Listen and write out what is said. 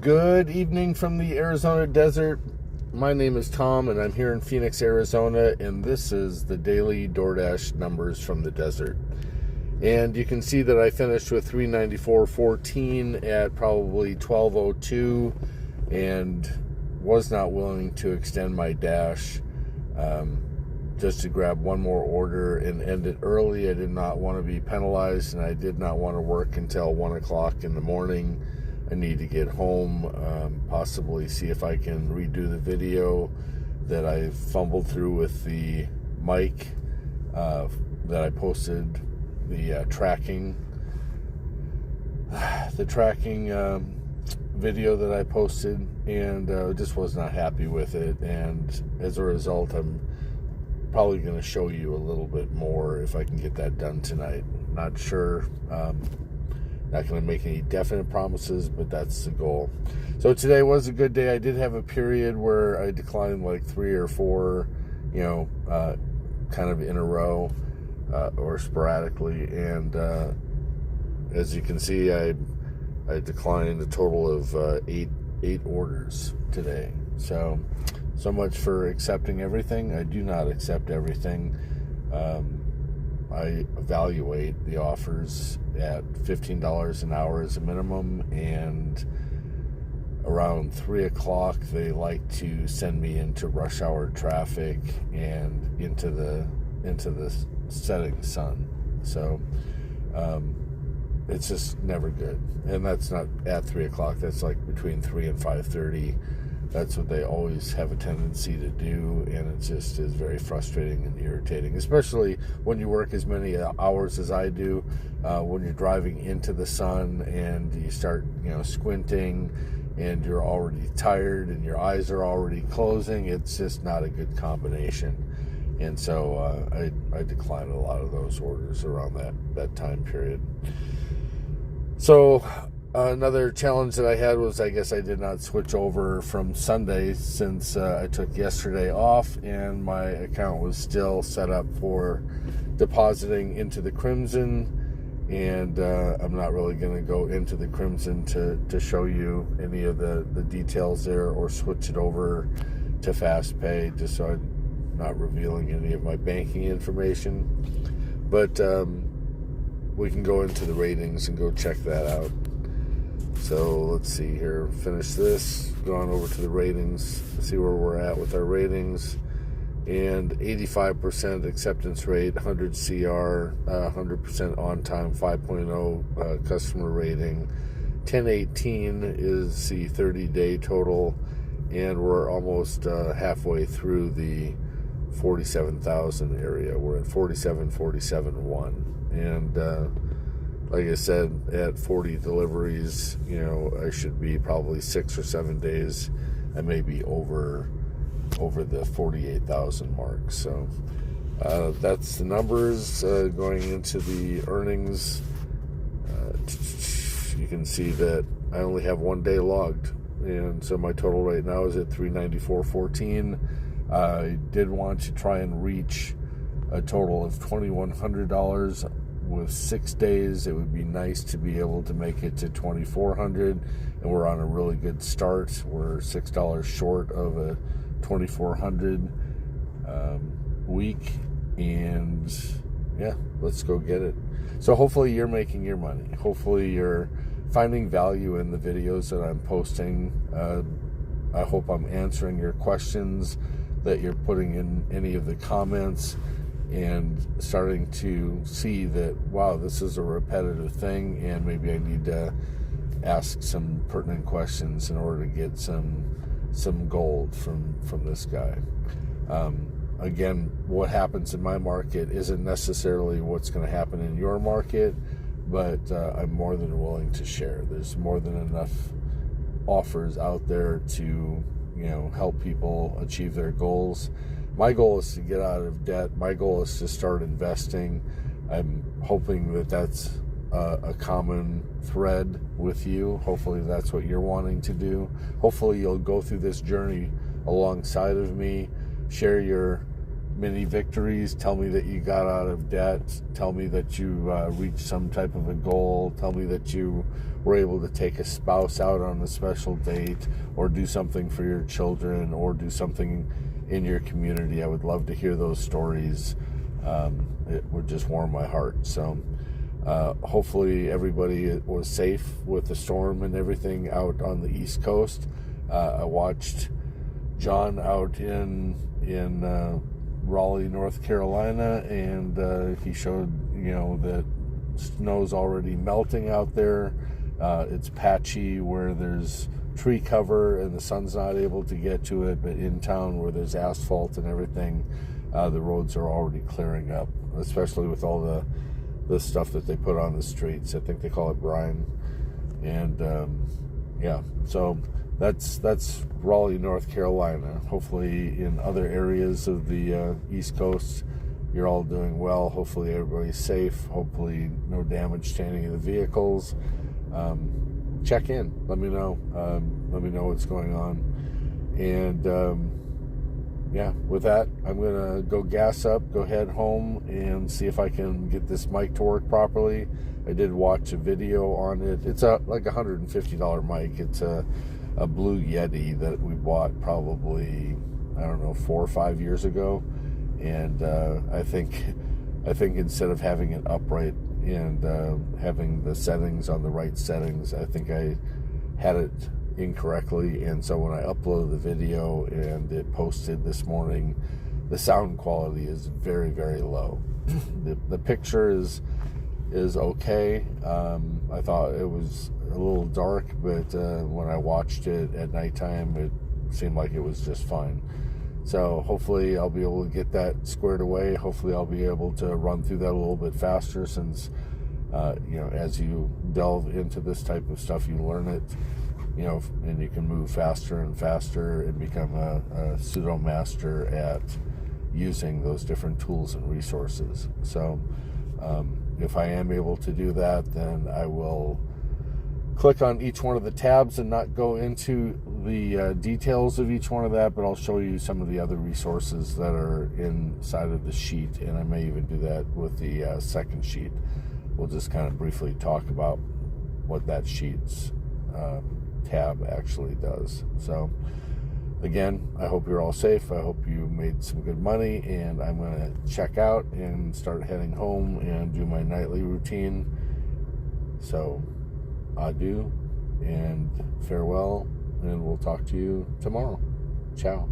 Good evening from the Arizona desert. My name is Tom, and I'm here in Phoenix, Arizona, and this is the daily DoorDash numbers from the desert. And you can see that I finished with $394.14 at probably 12:02, and was not willing to extend my dash just to grab one more order and end it early. I did not want to be penalized, and I did not want to work until 1 o'clock in the morning. I need to get home, possibly see if I can redo the video that I fumbled through with the mic that I posted, the tracking video that I posted, and just was not happy with it. And as a result, I'm probably going to show you a little bit more if I can get that done tonight. Not sure. Not going to make any definite promises, but that's the goal. So today was a good day. I did have a period where I declined like 3 or 4, kind of in a row or sporadically. And as you can see, I declined a total of 8 orders today. So much for accepting everything. I do not accept everything. I evaluate the offers at $15 an hour as a minimum, and around 3 o'clock they like to send me into rush hour traffic and into the setting sun. So it's just never good. And that's not at 3 o'clock, that's like between 3 and 5:30. That's what they always have a tendency to do, and it just is very frustrating and irritating, especially when you work as many hours as I do. When you're driving into the sun and you start, squinting, and you're already tired and your eyes are already closing, it's just not a good combination. And so I declined a lot of those orders around that time period. So another challenge that I had was, I guess I did not switch over from Sunday, since I took yesterday off and my account was still set up for depositing into the Crimson. And I'm not really going to go into the Crimson to show you any of the details there, or switch it over to Fast Pay, just so I'm not revealing any of my banking information. But we can go into the ratings and go check that out. So let's see here, finish this, go on over to the ratings, see where we're at with our ratings. And 85% acceptance rate, 100 CR, 100% on time, 5.0 customer rating. 1018 is the 30-day total, and we're almost halfway through the 47,000 area. We're at 47,1. And like I said, at 40 deliveries, I should be probably 6 or 7 days. I may be over the 48,000 mark. So that's the numbers. Going into the earnings, you can see that I only have 1 day logged, and so my total right now is at $394.14. I did want to try and reach a total of $2,100 with 6 days. It would be nice to be able to make it to $2,400, and we're on a really good start. We're $6 short of a $2,400 week, and yeah, let's go get it. So hopefully you're making your money. Hopefully you're finding value in the videos that I'm posting. I hope I'm answering your questions that you're putting in any of the comments, and starting to see that, wow, this is a repetitive thing, and maybe I need to ask some pertinent questions in order to get some gold from this guy. Again, what happens in my market isn't necessarily what's going to happen in your market, but I'm more than willing to share. There's more than enough offers out there to help people achieve their goals. My goal is to get out of debt. My goal is to start investing. I'm hoping that that's a common thread with you. Hopefully that's what you're wanting to do. Hopefully you'll go through this journey alongside of me. Share your mini victories. Tell me that you got out of debt. Tell me that you reached some type of a goal. Tell me that you were able to take a spouse out on a special date, or do something for your children, or do something in your community. I would love to hear those stories. It would just warm my heart. So hopefully everybody was safe with the storm and everything out on the East Coast. I watched John out in Raleigh, North Carolina, and he showed, that snow's already melting out there. It's patchy where there's tree cover and the sun's not able to get to it, but in town where there's asphalt and everything, the roads are already clearing up, especially with all the stuff that they put on the streets. I think they call it brine. And so that's Raleigh, North Carolina. Hopefully in other areas of the East Coast, you're all doing well. Hopefully everybody's safe. Hopefully no damage to any of the vehicles. Check in. Let me know. Let me know what's going on. And with that, I'm going to go gas up, go head home, and see if I can get this mic to work properly. I did watch a video on it. It's like $150 mic. It's a Blue Yeti that we bought probably, 4 or 5 years ago. And I think instead of having it upright and having the settings on the right settings, I think I had it incorrectly. And so when I uploaded the video and it posted this morning, the sound quality is very, very low. The picture is okay. I thought it was a little dark, but when I watched it at nighttime, it seemed like it was just fine. So hopefully I'll be able to get that squared away. Hopefully I'll be able to run through that a little bit faster, since as you delve into this type of stuff, you learn it, and you can move faster and faster and become a pseudo master at using those different tools and resources. So if I am able to do that, then I will click on each one of the tabs and not go into the details of each one of that, but I'll show you some of the other resources that are inside of the sheet, and I may even do that with the second sheet. We'll just kind of briefly talk about what that sheet's tab actually does. So again, I hope you're all safe. I hope you made some good money, and I'm going to check out and start heading home and do my nightly routine. So adieu and farewell, and we'll talk to you tomorrow. Ciao.